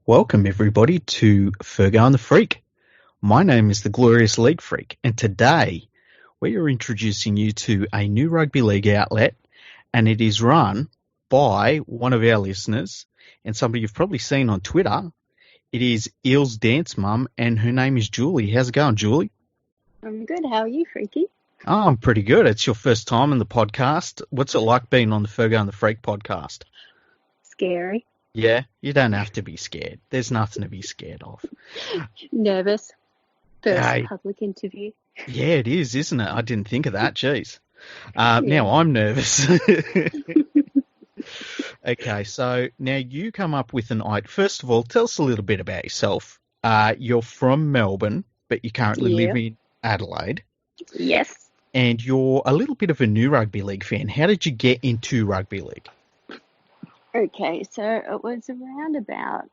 Welcome everybody to Fergo and the Freak. My name is the Glorious League Freak, and today we are introducing you to a new rugby league outlet, and it is run by one of our listeners and somebody you've probably seen on Twitter. It is Eel's Dance Mum, and her name is Julie. How's it going, Julie? I'm good. How are you, Freaky? Oh, I'm pretty good. It's your first time on the podcast. What's it like being on the Fergo and the Freak podcast? Scary. Yeah, you don't have to be scared. There's nothing to be scared of. Nervous. First Hey. public interview. Yeah, it is, isn't it? I didn't think of that. Jeez. Yeah. Now I'm nervous. Okay, so now you come up with an idea. First of all, tell us a little bit about yourself. You're from Melbourne, but you currently live in Adelaide. Yes. And you're a little bit of a new rugby league fan. How did you get into rugby league? Okay, so it was around about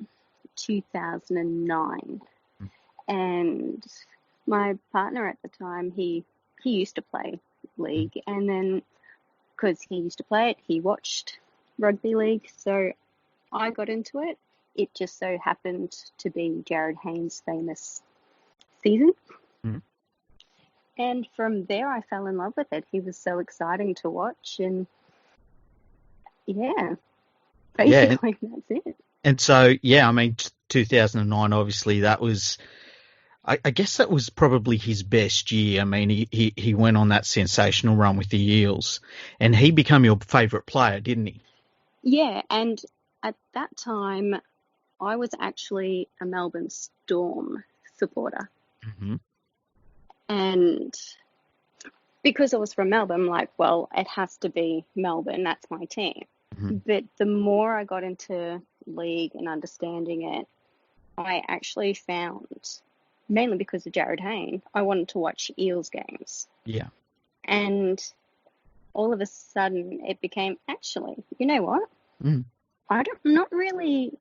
2009. And my partner at the time, he used to play league. And then because he used to play it, he watched rugby league. So I got into it. It just so happened to be Jared Haynes' famous season. Mm. And from there, I fell in love with it. He was so exciting to watch. And yeah, basically that's it. And so, yeah, I mean, 2009, obviously, that was... I guess that was probably his best year. I mean, he went on that sensational run with the Eels, and he became your favourite player, didn't he? Yeah, and at that time, I was actually a Melbourne Storm supporter. Mm-hmm. And because I was from Melbourne, I'm like, well, it has to be Melbourne. That's my team. Mm-hmm. But the more I got into league and understanding it, I actually found... mainly because of Jared Hayne, I wanted to watch Eels games. Yeah. And all of a sudden it became, actually, you know what? Mm. I'm not really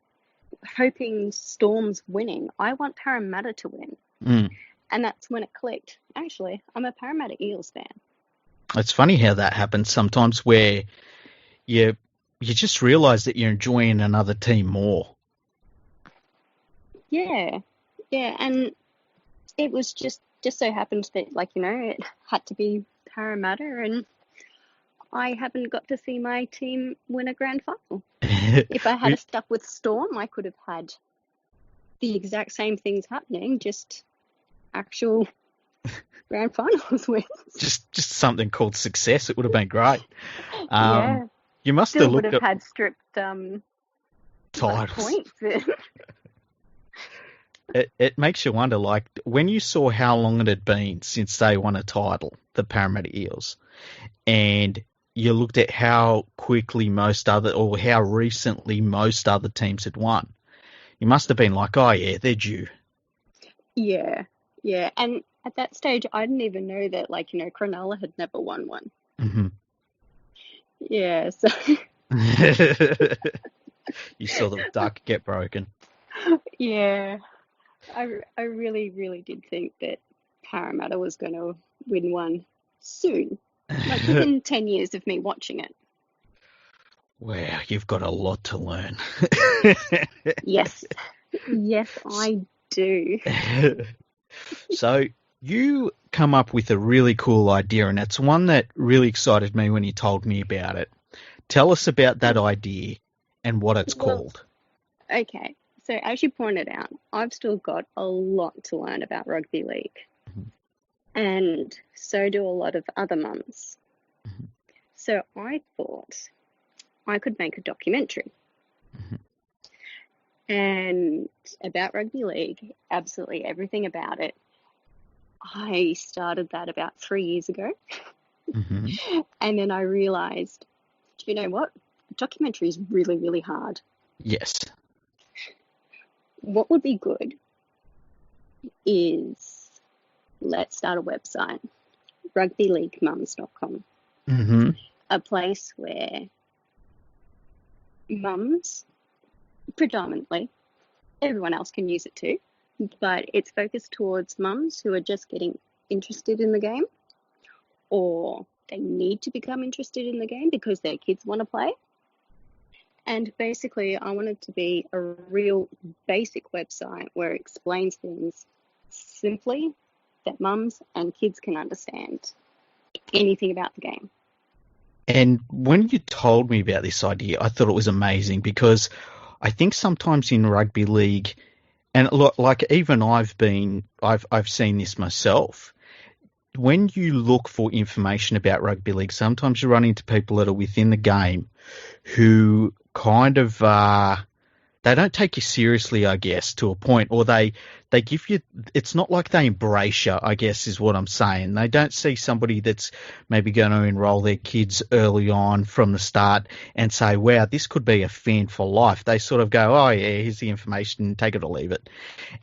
hoping Storm's winning. I want Parramatta to win. Mm. And that's when it clicked. Actually, I'm a Parramatta Eels fan. It's funny how that happens sometimes where you just realise that you're enjoying another team more. Yeah. Yeah, and it was just so happened that, like, you know, it had to be Parramatta, and I haven't got to see my team win a grand final. If I had stuck with Storm, I could have had the exact same things happening, just actual grand finals wins. Just something called success. It would have been great. Yeah. You must Still have looked would have at had strict titles. points. It makes you wonder, like, when you saw how long it had been since they won a title, the Parramatta Eels, and you looked at how quickly how recently most other teams had won, you must have been like, oh yeah, they're due. Yeah, yeah. And at that stage, I didn't even know that, like, you know, Cronulla had never won one. Mm-hmm. Yeah, so... You saw the duck get broken. Yeah. I really, really did think that Parramatta was going to win one soon, like within 10 years of me watching it. Wow, you've got a lot to learn. Yes, I do. So you come up with a really cool idea, and it's one that really excited me when you told me about it. Tell us about that idea and what it's called. Okay. So as you pointed out, I've still got a lot to learn about rugby league. Mm-hmm. And so do a lot of other mums. Mm-hmm. So I thought I could make a documentary. Mm-hmm. And about rugby league, absolutely everything about it. I started that about 3 years ago. Mm-hmm. And then I realised, do you know what? A documentary is really, really hard. Yes. What would be good is, let's start a website, rugbyleaguemums.com. Mm-hmm. A place where mums, predominantly, everyone else can use it too, but it's focused towards mums who are just getting interested in the game, or they need to become interested in the game because their kids want to play. And basically, I wanted to be a real basic website where it explains things simply that mums and kids can understand anything about the game. And when you told me about this idea, I thought it was amazing because I think sometimes in rugby league, and like even I've seen this myself. When you look for information about rugby league, sometimes you run into people that are within the game who kind of they don't take you seriously, I guess, to a point, or they give you. It's not like they embrace you, I guess, is what I'm saying. They don't see somebody that's maybe going to enroll their kids early on from the start and say, "Wow, this could be a fan for life." They sort of go, "Oh yeah, here's the information, take it or leave it."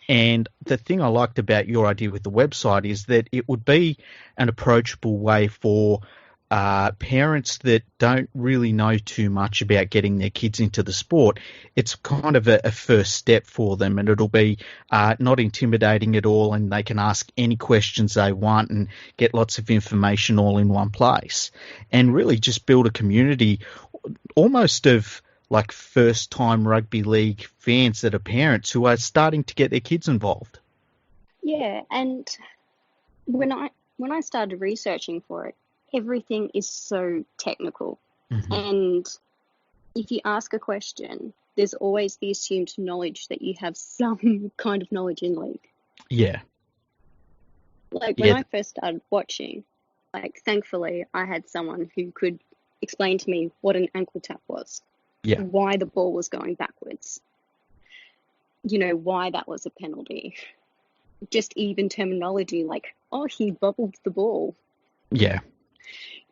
And the thing I liked about your idea with the website is that it would be an approachable way for parents that don't really know too much about getting their kids into the sport. It's kind of a first step for them, and it'll be not intimidating at all, and they can ask any questions they want and get lots of information all in one place, and really just build a community almost of like first time rugby league fans that are parents who are starting to get their kids involved. Yeah, and when I started researching for it, everything is so technical. Hmm. And if you ask a question, there's always the assumed knowledge that you have some kind of knowledge in league. Yeah. Like when Yeah. I first started watching, like thankfully I had someone who could explain to me what an ankle tap was, Yeah. why the ball was going backwards, why that was a penalty. Just even terminology like, oh, he bobbled the ball, Yeah.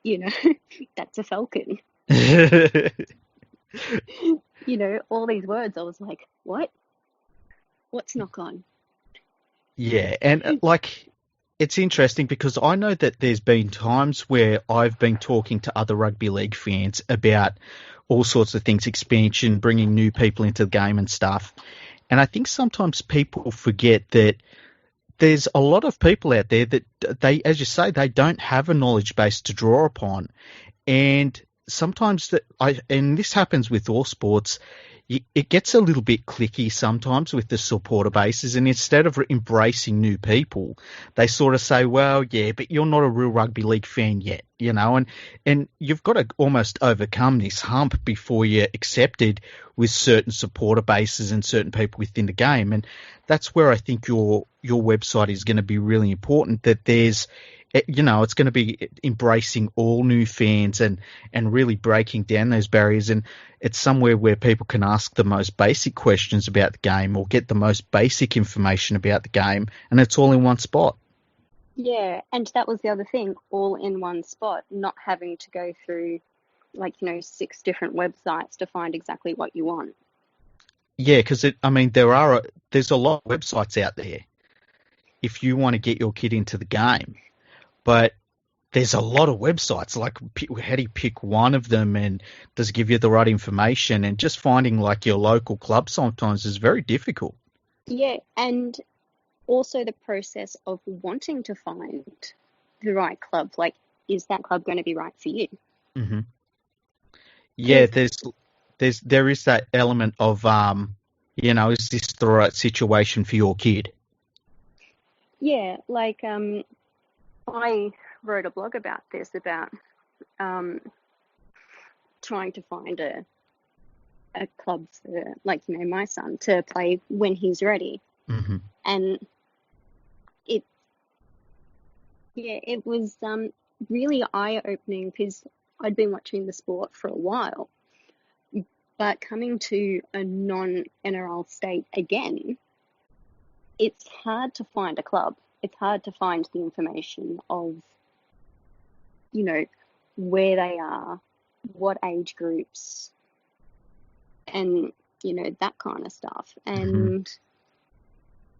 you know, that's a falcon. All these words. I was like, what? What's knock on? Yeah, and like it's interesting because I know that there's been times where I've been talking to other rugby league fans about all sorts of things, expansion, bringing new people into the game and stuff. And I think sometimes people forget that there's a lot of people out there that they, as you say, they don't have a knowledge base to draw upon. And sometimes and this happens with all sports, it gets a little bit clicky sometimes with the supporter bases, and instead of embracing new people, they sort of say, "Well, yeah, but you're not a real rugby league fan yet, and you've got to almost overcome this hump before you're accepted with certain supporter bases and certain people within the game." And that's where I think your website is going to be really important. That it's going to be embracing all new fans and really breaking down those barriers. And it's somewhere where people can ask the most basic questions about the game or get the most basic information about the game, and it's all in one spot. Yeah, and that was the other thing, all in one spot, not having to go through 6 different websites to find exactly what you want. Yeah, because there's a lot of websites out there if you want to get your kid into the game, but there's a lot of websites. Like, how do you pick one of them, and does it give you the right information? And just finding like your local club sometimes is very difficult. Yeah, and also the process of wanting to find the right club. Like, is that club going to be right for you? Hmm. Yeah, Because, there is that element of is this the right situation for your kid? yeah, like I wrote a blog about this, about um, trying to find a club for, my son to play when he's ready. Hmm. And it, it was really eye-opening because I'd been watching the sport for a while, but coming to a non-NRL state again, it's hard to find a club. It's hard to find the information of, you know, where they are, what age groups, and, that kind of stuff. Hmm. And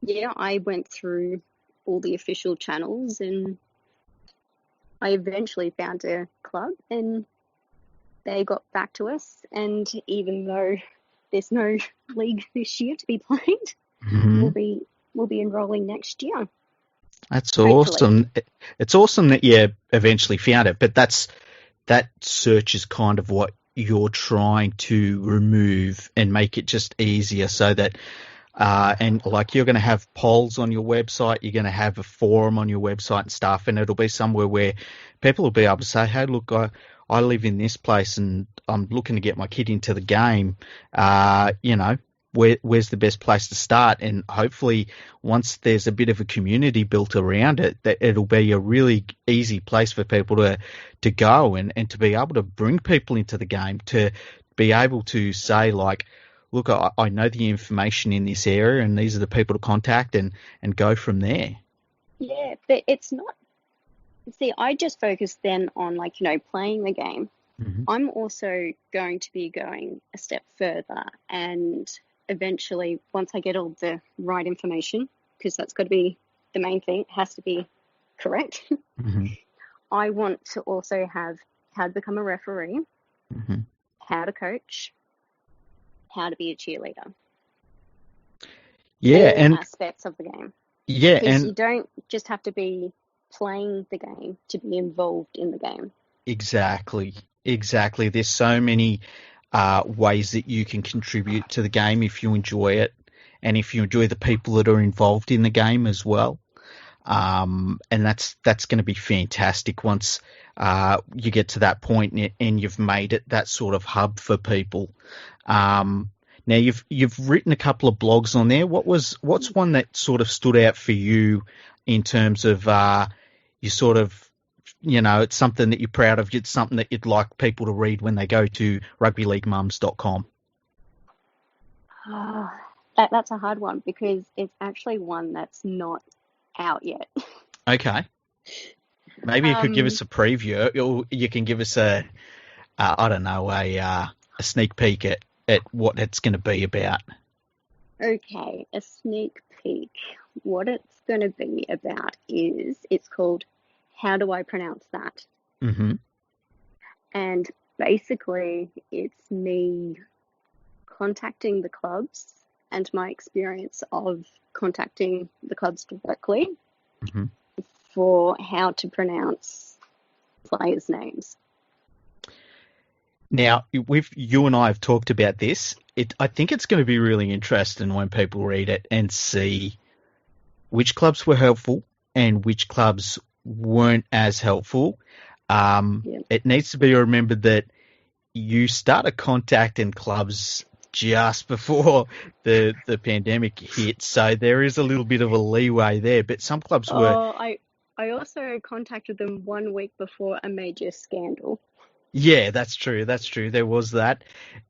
yeah, I went through all the official channels and I eventually found a club and they got back to us. And even though there's no league this year to be played, we'll Hmm. be we'll be enrolling next year, That's hopefully. awesome. It's awesome that you eventually found it, but that search is kind of what you're trying to remove and make it just easier so that and like you're going to have polls on your website, you're going to have a forum on your website and stuff, and it'll be somewhere where people will be able to say, hey, look, I live in this place and I'm looking to get my kid into the game. Where's the best place to start? And hopefully once there's a bit of a community built around it, that it'll be a really easy place for people to go and to be able to bring people into the game, to be able to say like, look, I know the information in this area and these are the people to contact and go from there. Yeah, but it's not. See, I just focus then on playing the game. Mm-hmm. I'm also going to be going a step further, and eventually, once I get all the right information, because that's got to be the main thing, it has to be correct. Mm-hmm. I want to also have how to become a referee, Mm-hmm. how to coach, how to be a cheerleader. Yeah, all and aspects of the game. yeah, Because and you don't just have to be playing the game to be involved in the game. exactly. There's so many ways that you can contribute to the game if you enjoy it, and if you enjoy the people that are involved in the game as well. And that's going to be fantastic once you get to that point and you've made it that sort of hub for people. Now you've written a couple of blogs on there. What's one that sort of stood out for you in terms of you sort of, it's something that you're proud of, it's something that you'd like people to read when they go to rugbyleaguemums.com? That's a hard one because it's actually one that's not out yet. Okay. Maybe you could give us a preview, or you can give us a sneak peek at what it's going to be about. Okay, a sneak peek. What it's going to be about is it's called How Do I Pronounce That? Mm-hmm. And basically, it's me contacting the clubs and my experience of contacting the clubs directly Mm-hmm. for how to pronounce players' names. Now, you and I have talked about this. I think it's going to be really interesting when people read it and see which clubs were helpful and which clubs weren't as helpful. It needs to be remembered that you started contacting clubs just before the pandemic hit, so there is a little bit of a leeway there. But some clubs were. I also contacted them 1 week before a major scandal. Yeah, that's true. There was that,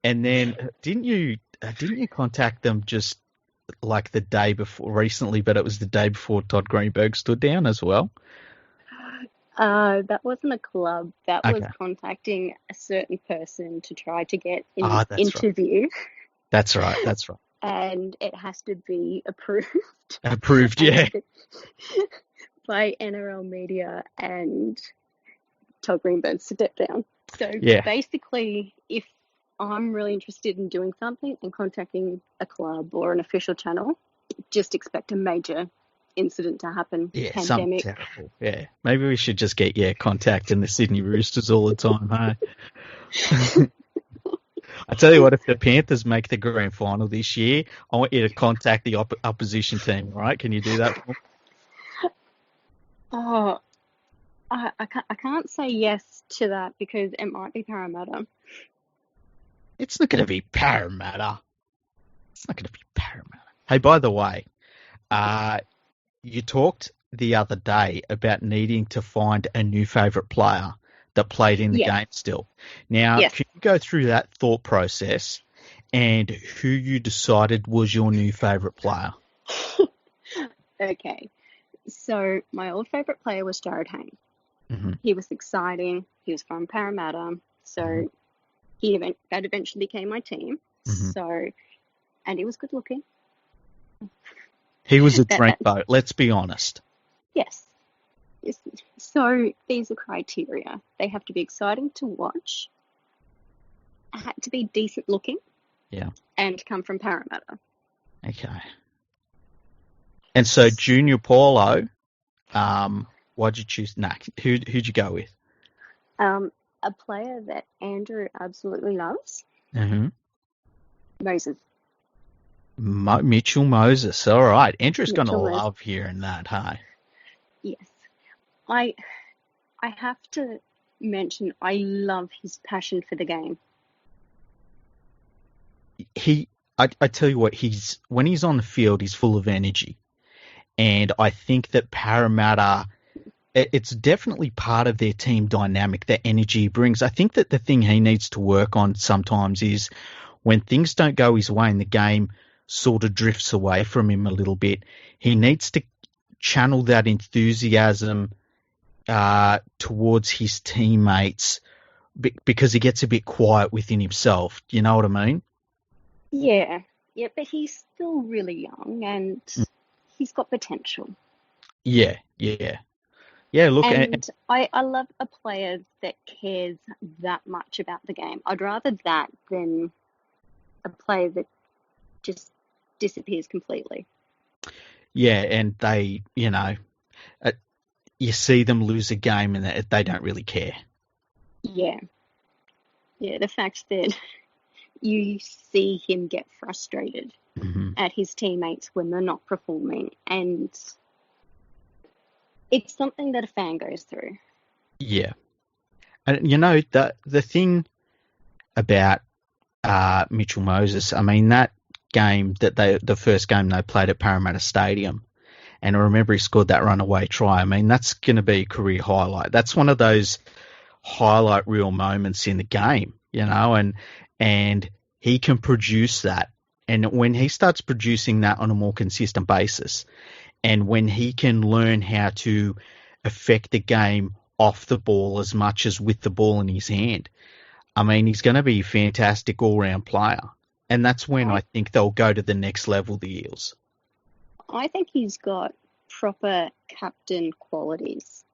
and then didn't you contact them just like the day before recently? But it was the day before Todd Greenberg stood down as well. That wasn't a club. That was Okay. contacting a certain person to try to get an That's interview. Right. That's right. And it has to be approved. Approved, yeah. By NRL media and Todd Greenberg stepped down. So Yeah. basically, if I'm really interested in doing something and contacting a club or an official channel, just expect a major incident to happen. Yeah, Pandemic. something terrible. Yeah, maybe we should just get contacting the Sydney Roosters all the time, hey? I tell you what, if the Panthers make the grand final this year, I want you to contact the opposition team, right? Can you do that for me? Oh, I can't say yes to that because it might be Parramatta. It's not going to be Parramatta. Hey, by the way, you talked the other day about needing to find a new favourite player that played in the game still. Now, Can you go through that thought process and who you decided was your new favourite player? Okay, so my old favourite player was Jared Hayne. Mm-hmm. He was exciting. He was from Parramatta, so that eventually became my team. Mm-hmm. So, and he was good looking. He was a dreamboat, let's be honest. Yes. So these are criteria. They have to be exciting to watch, had to be decent looking, and come from Parramatta. Okay. And so Junior Paulo, why'd you choose? Who'd you go with? a player that Andrew absolutely loves, Mm-hmm. Moses. Mitchell Moses. All right. Andrew's going to Mitchell Moses. love hearing that, hey? Yes. I I have to mention I love his passion for the game. I tell you what, when he's on the field, he's full of energy. And I think that Parramatta, it's definitely part of their team dynamic, the energy he brings. I think that the thing he needs to work on sometimes is when things don't go his way and the game sort of drifts away from him a little bit, he needs to channel that enthusiasm towards his teammates because he gets a bit quiet within himself. Do you know what I mean? Yeah, yeah, but he's still really young and he's got potential. Yeah, yeah. Yeah, look, And I love a player that cares that much about the game. I'd rather that than a player that just disappears completely. yeah, and they, uh, you see them lose a game and they don't really care. Yeah, yeah, the fact that you see him get frustrated Hmm. at his teammates when they're not performing, and it's something that a fan goes through. Yeah, and the thing about Mitchell Moses, I mean that game the first game they played at Parramatta Stadium, and I remember he scored that runaway try. I mean that's going to be a career highlight. That's one of those highlight reel moments in the game, and he can produce that. And when he starts producing that on a more consistent basis, and when he can learn how to affect the game off the ball as much as with the ball in his hand, I mean, he's going to be a fantastic all-round player. And that's when I I think they'll go to the next level, the Eels. I think he's got proper captain qualities.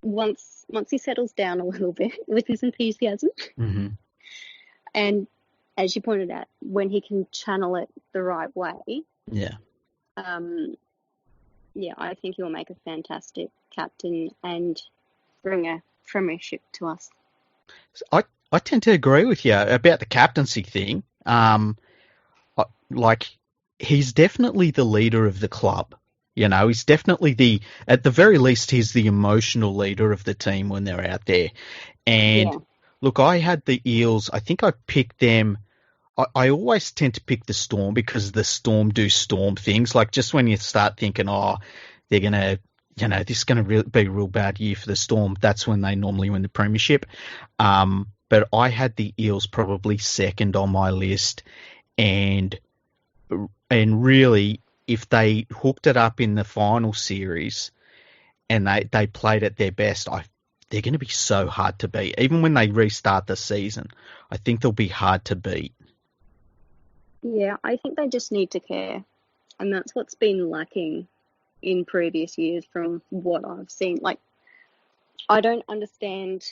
Once he settles down a little bit with his enthusiasm, Mm-hmm. and as you pointed out, when he can channel it the right way, Yeah. um, yeah, I think he'll make a fantastic captain and bring a premiership to us. I tend to agree with you about the captaincy thing. Like, he's definitely the leader of the club. He's definitely at the very least, he's the emotional leader of the team when they're out there. And Yeah, look, I had the Eels. I think I picked them. I always tend to pick the Storm because the Storm do Storm things. Like just when you start thinking, oh, they're gonna, this is gonna be a real bad year for the Storm. That's when they normally win the premiership. But I had the Eels probably second on my list, and really, if they hooked it up in the final series and they played at their best, they're going to be so hard to beat. Even when they restart the season, I think they'll be hard to beat. yeah, I think they just need to care, and that's what's been lacking in previous years from what I've seen. Like, I don't understand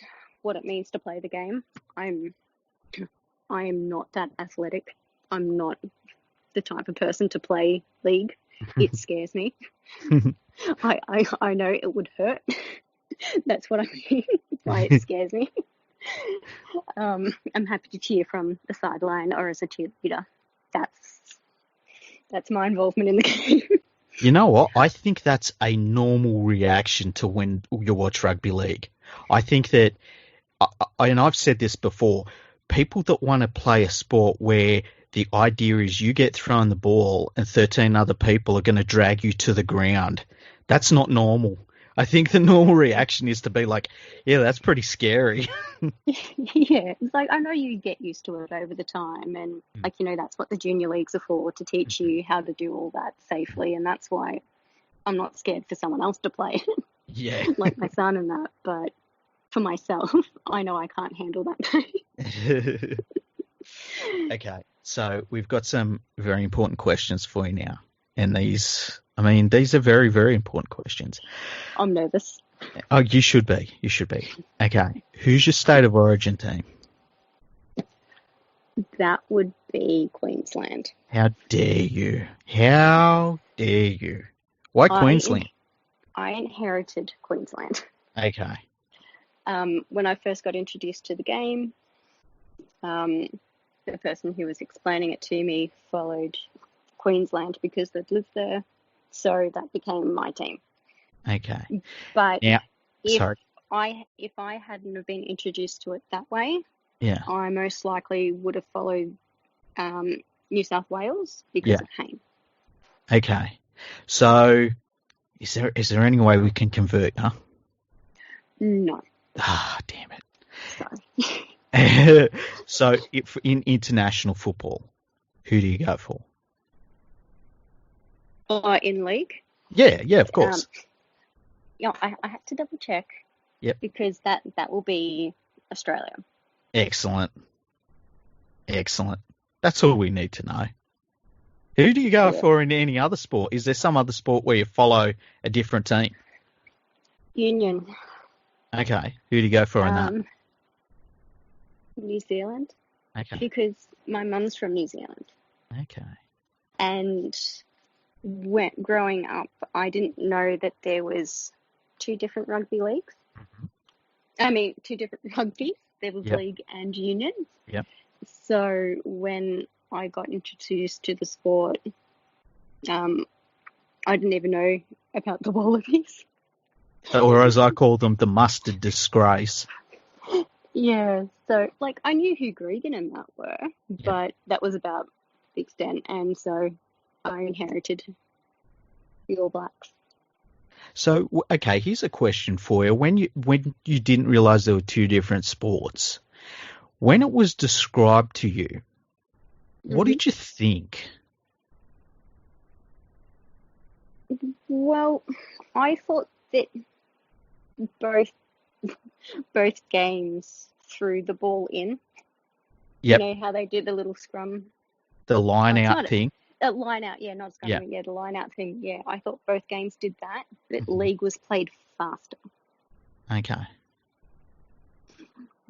what it means to play the game. I am not that athletic. I'm not the type of person to play league. It scares me. I know it would hurt. That's what I mean by it scares me. I'm happy to cheer from the sideline or as a cheerleader. That's my involvement in the game. You know what? I think that's a normal reaction to when you watch rugby league. I think that, and I've said this before, people that want to play a sport where the idea is you get thrown the ball and 13 other people are going to drag you to the ground, that's not normal. I think the normal reaction is to be like, yeah, that's pretty scary. Yeah, it's like I know you get used to it over the time, and that's what the junior leagues are for, to teach you how to do all that safely, and that's why I'm not scared for someone else to play, Yeah. like my son and that. But for myself, I know I can't handle that pain. Okay, so we've got some very important questions for you now. And these are very, very important questions. I'm nervous. Oh, you should be. You should be. Okay, who's your state of origin team? That would be Queensland. How dare you? How dare you? Why I Queensland? I inherited Queensland. Okay. When I first got introduced to the game, the person who was explaining it to me followed Queensland because they'd lived there, so that became my team. Okay. But Now, if sorry. if I hadn't have been introduced to it that way, Yeah. I most likely would have followed New South Wales because Yeah. of Hayne. Okay. So, is there any way we can convert? Huh? No, Ah, damn sorry. it. So, if in international football, who do you go for? Or in league. Yeah, of course. I had to double check. Yep. Because that will be Australia. Excellent. That's all we need to know. Who do you go for in any other sport? Is there some other sport where you follow a different team? Union. Okay. Who do you go for in that? New Zealand. Okay. Because my mum's from New Zealand. Okay. And growing up, I didn't know that there was two different rugby leagues. Mm-hmm. I mean, two different rugbies. There was Yep. league and union. Yep. So when I got introduced to the sport, I didn't even know about the Wallabies. Or as I call them, the mustard disgrace. Yeah, so like I knew who Gregan and Matt were, but that was about the extent, and so I inherited the All Blacks. So, okay, here's a question for you. When you didn't realise there were two different sports, when it was described to you, what did you think? Well, I thought that both games threw the ball in. Yep. You know how they did the little scrum, The line out thing. Line out, yeah, not scrum, Yeah. the line out thing. Yeah, I thought both games did that. But league was played faster. Okay.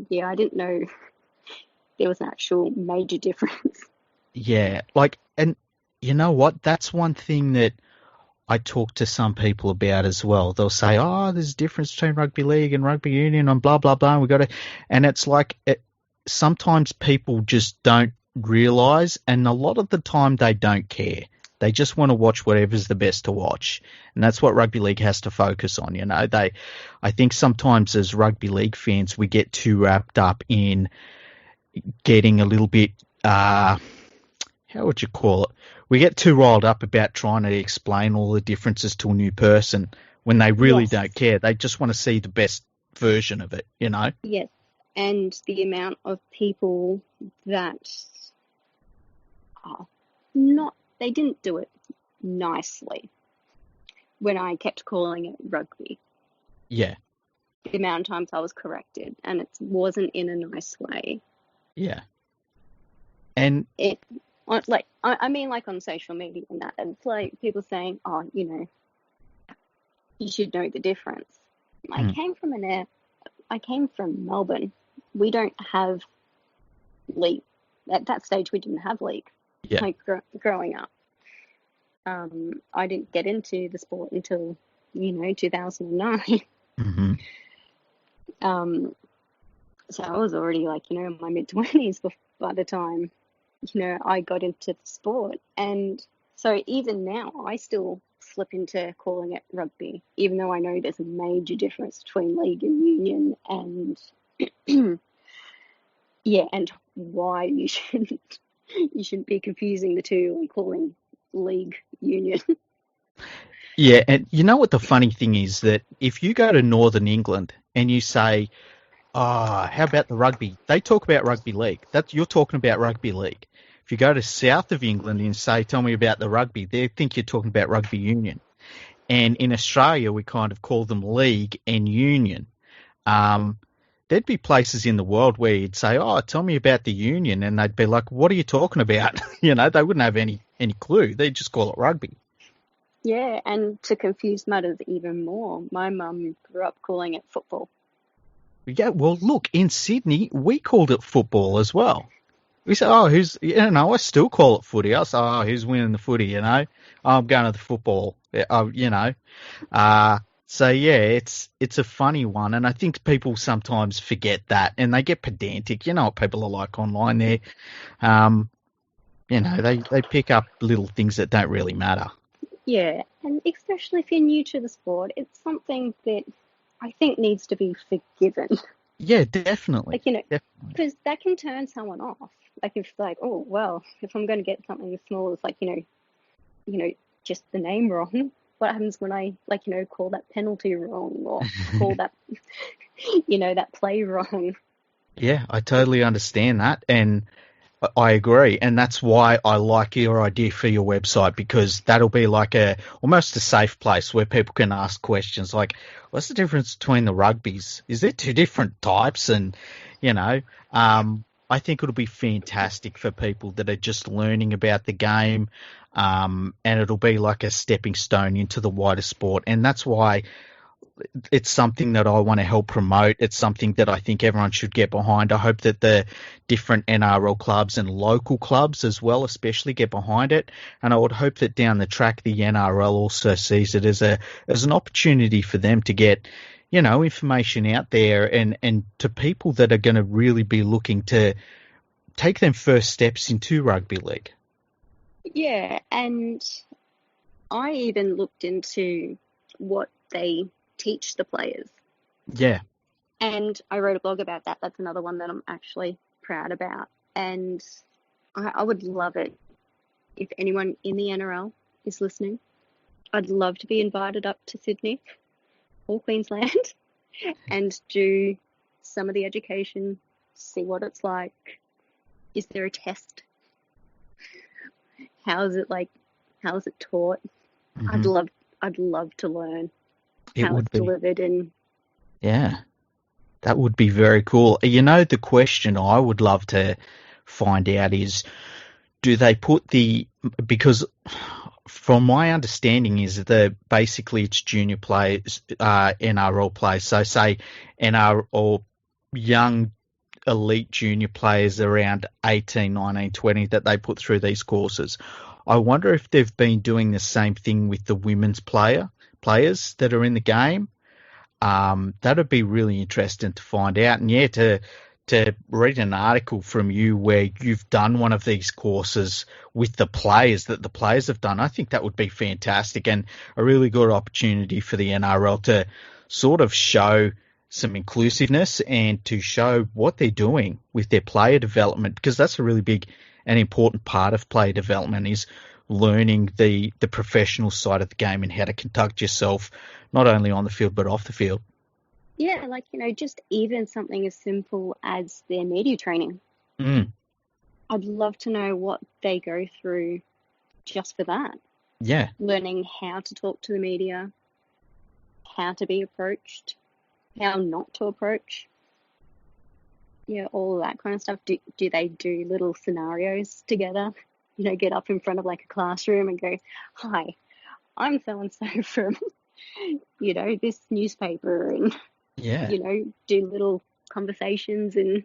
Yeah, I didn't know there was an actual major difference. Yeah, and you know what? That's one thing that I talk to some people about as well. They'll say, "Oh, there's a difference between rugby league and rugby union, and blah blah blah." And it's like sometimes people just don't realise, and a lot of the time they don't care. They just want to watch whatever's the best to watch, and that's what rugby league has to focus on. You know, I think sometimes as rugby league fans we get too wrapped up in getting a little bit. How would you call it? We get too riled up about trying to explain all the differences to a new person when they really don't care. They just want to see the best version of it, you know? Yes, and the amount of people that they didn't do it nicely when I kept calling it rugby. Yeah. The amount of times I was corrected, and it wasn't in a nice way. Yeah. And I mean, like on social media and that, it's like people saying, "Oh, you know, you should know the difference." I came from Melbourne. We don't have league. At that stage, we didn't have league. Yeah. Like growing up, I didn't get into the sport until 2009. Mm-hmm. So I was already in my mid-20s by the time I got into the sport. And so even now I still slip into calling it rugby, even though I know there's a major difference between league and union, and and why you shouldn't be confusing the two and calling league union. Yeah, and you know what the funny thing is, that if you go to Northern England and you say, "Oh, how about the rugby?" They talk about rugby league. You're talking about rugby league. If you go to south of England and say, "Tell me about the rugby," they think you're talking about rugby union. And in Australia, we kind of call them league and union. There'd be places in the world where you'd say, "Oh, tell me about the union," and they'd be like, "What are you talking about?" They wouldn't have any clue. They'd just call it rugby. Yeah, and to confuse matters even more, my mum grew up calling it football. Yeah, well, look, in Sydney, we called it football as well. We said, "Oh, I still call it footy." I say, "Oh, who's winning the footy, I'm going to the football." So yeah, it's a funny one, and I think people sometimes forget that, and they get pedantic. You know what people are like online there. Um, they pick up little things that don't really matter. Yeah, and especially if you're new to the sport, it's something that I think needs to be forgiven. Yeah, definitely, Like, you know, definitely. because that can turn someone off. Like, if, like, oh, well, if I'm going to get something as small as, like, you know, just the name wrong, what happens when I, like, call that penalty wrong or call that, that play wrong? Yeah, I totally understand that, and I agree, and that's why I like your idea for your website because that'll be like a almost a safe place where people can ask questions like, "What's the difference between the rugbies? Is there two different types?" And you know, I think it'll be fantastic for people that are just learning about the game, and it'll be like a stepping stone into the wider sport, and that's why it's something that I want to help promote. It's something that I think everyone should get behind. I hope that the different NRL clubs and local clubs as well, especially get behind it. And I would hope that down the track, the NRL also sees it as an opportunity for them to get, information out there and to people that are going to really be looking to take them first steps into rugby league. Yeah, and I even looked into what they teach the players. Yeah. And I wrote a blog about that. That's another one that I'm actually proud about. And I would love it if anyone in the NRL is listening. I'd love to be invited up to Sydney or Queensland and do some of the education, see what it's like. Is there a test? How is it like? How is it taught? I'd Hmm. love I'd love to learn It how would it's be. delivered and Yeah. That would be very cool. The question I would love to find out is, do they put because from my understanding is that basically it's junior players, NRL players. So say NRL or young elite junior players around 18, 19, 20 that they put through these courses. I wonder if they've been doing the same thing with the women's players that are in the game. That'd be really interesting to find out. And yeah, to read an article from you where you've done one of these courses with the players that the players have done, I think that would be fantastic and a really good opportunity for the NRL to sort of show some inclusiveness and to show what they're doing with their player development because that's a really big and important part of player development is learning the professional side of the game and how to conduct yourself not only on the field but off the field. yeah, like, just even something as simple as their media training. Mm, I'd love to know what they go through just for that. yeah, Learning how to talk to the media, how to be approached, how not to approach, all of that kind of stuff. Do they do little scenarios together? Get up in front of like a classroom and go, "Hi, I'm so and so from, this newspaper," and yeah, do little conversations and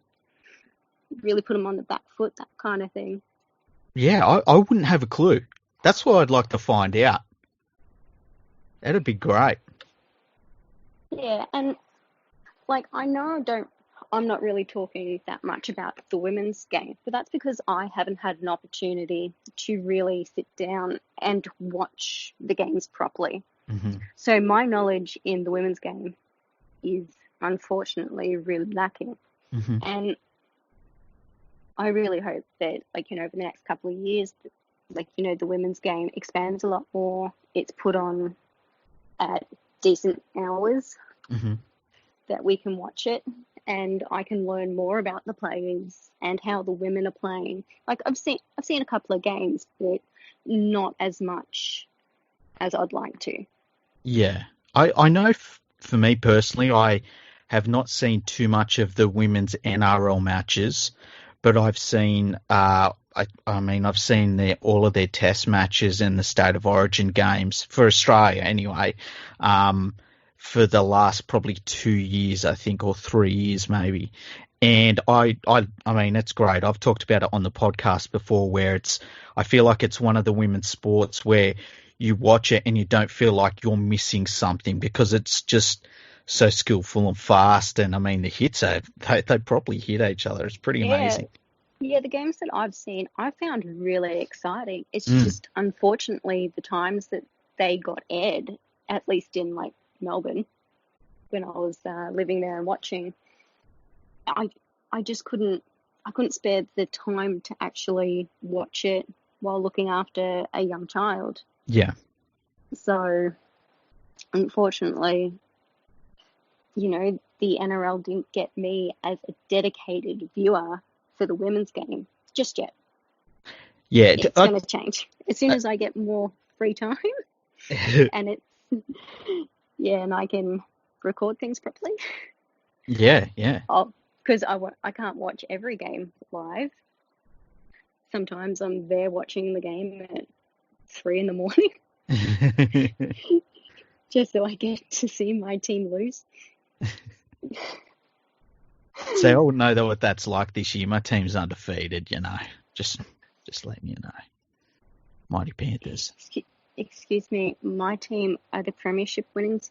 really put them on the back foot, that kind of thing. yeah. I wouldn't have a clue. That's what I'd like to find out. That'd be great. Yeah, and like I'm not really talking that much about the women's game, but that's because I haven't had an opportunity to really sit down and watch the games properly. Hmm. So my knowledge in the women's game is unfortunately really lacking. Hmm. And I really hope that, like, over the next couple of years, like, the women's game expands a lot more. It's put on at decent hours Hmm. that we can watch it and I can learn more about the players and how the women are playing. Like I've seen a couple of games, but not as much as I'd like to. Yeah, I know for me personally, I have not seen too much of the women's NRL matches, but I've seen I mean I've seen all of their test matches and the state of origin games for Australia anyway. Um, for the last probably 2 years, I think, or 3 years maybe. And I mean, it's great. I've talked about it on the podcast before, where I feel like it's one of the women's sports where you watch it and you don't feel like you're missing something because it's just so skillful and fast. And I mean, the hits they probably hit each other. It's pretty Yeah, amazing. yeah, the games that I've seen, I found really exciting. It's Mm, just unfortunately the times that they got aired, at least in like Melbourne, when I was living there and watching, I I just I couldn't spare the time to actually watch it while looking after a young child. yeah, So unfortunately, the NRL didn't get me as a dedicated viewer for the women's game just yet. yeah. It's going to change as soon as I get more free time and it's, yeah, and I can record things properly. yeah, yeah. Because I can't watch every game live. Sometimes I'm there watching the game at 3 in the morning just so I get to see my team lose. So I wouldn't know what that's like this year. My team's undefeated, Just letting you know. Mighty Panthers. Excuse me, my team are the premiership winners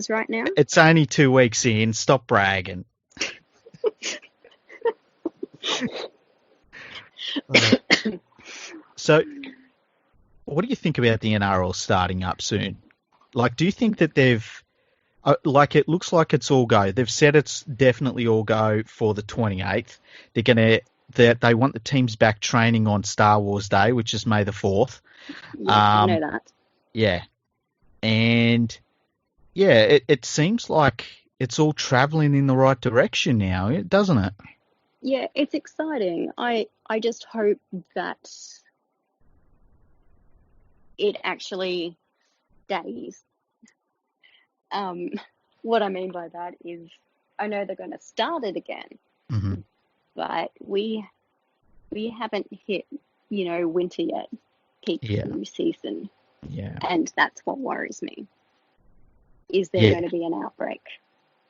right now. It's only 2 weeks in. Stop bragging. So, what do you think about the NRL starting up soon? Like, do you think that it looks like it's all go. They've said it's definitely all go for the 28th. They want the teams back training on Star Wars Day, which is May the 4th. Yes, I know that. Yeah. And yeah, it seems like it's all traveling in the right direction now, doesn't it? Yeah, it's exciting. I just hope that it actually stays. What I mean by that is I know they're going to start it again, Mm-hmm. but we haven't hit, winter yet, peak Yeah. flu season, Yeah. and that's what worries me. Is there Yeah. going to be an outbreak?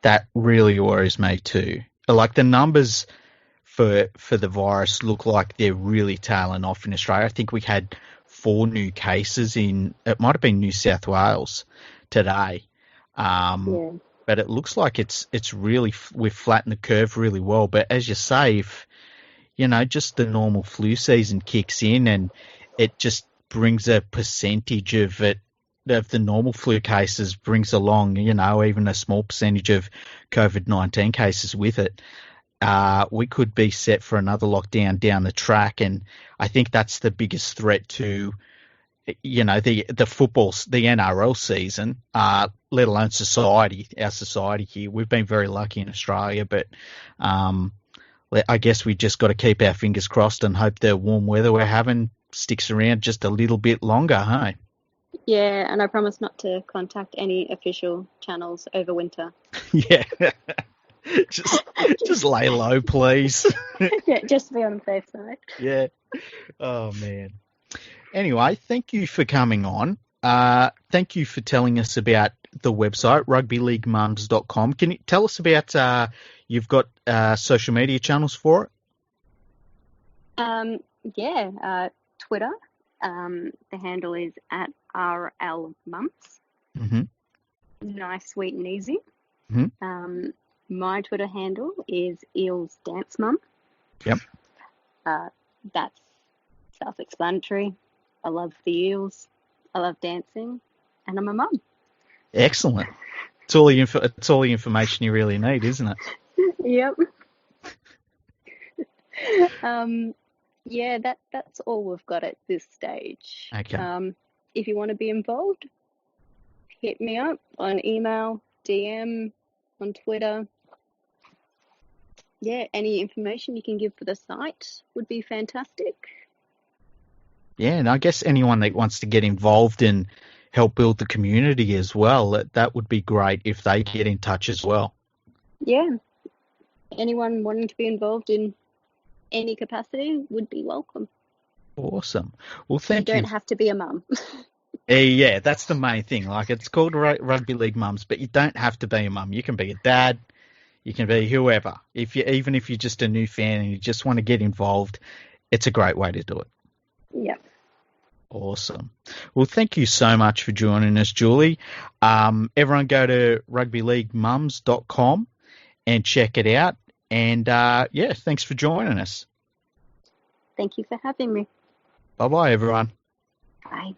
That really worries me too. Like the numbers for the virus look like they're really tailing off in Australia. I think we had 4 new cases it might have been New South Wales today. Yeah. But it looks like it's really, we've flattened the curve really well. But as you say, if, just the normal flu season kicks in and it just brings a percentage of the normal flu cases brings along, even a small percentage of COVID-19 cases with it, we could be set for another lockdown down the track. And I think that's the biggest threat to, the football, the NRL season, let alone our society here. We've been very lucky in Australia, but I guess we just got to keep our fingers crossed and hope the warm weather we're having sticks around just a little bit longer, hey? Yeah, and I promise not to contact any official channels over winter. Yeah. just lay low, please. Yeah, just to be on the safe side. Yeah. Oh, man. Anyway, thank you for coming on. Thank you for telling us about the website, rugbyleaguemums.com. Can you tell us about, you've got social media channels for it? Yeah, Twitter. The handle is at RLMumps. Mm-hmm. Nice, sweet, and easy. Mm-hmm. My Twitter handle is Eels Dance Mum. Yep. That's self-explanatory. I love the eels. I love dancing, and I'm a mum. Excellent. It's all the information you really need, isn't it? Yep. Yeah, that's all we've got at this stage. Okay. If you want to be involved, hit me up on email, DM, on Twitter. Yeah, any information you can give for the site would be fantastic. Yeah, and I guess anyone that wants to get involved and help build the community as well, that would be great if they get in touch as well. Yeah, anyone wanting to be involved in any capacity would be welcome. Awesome. Well, thank you. You don't have to be a mum. Yeah, that's the main thing. Like, it's called Rugby League Mums, but you don't have to be a mum. You can be a dad. You can be whoever. Even if you're just a new fan and you just want to get involved, it's a great way to do it. Yeah. Awesome. Well, thank you so much for joining us, Julie. Everyone go to rugbyleaguemums.com and check it out. And thanks for joining us. Thank you for having me. Bye-bye, everyone. Bye.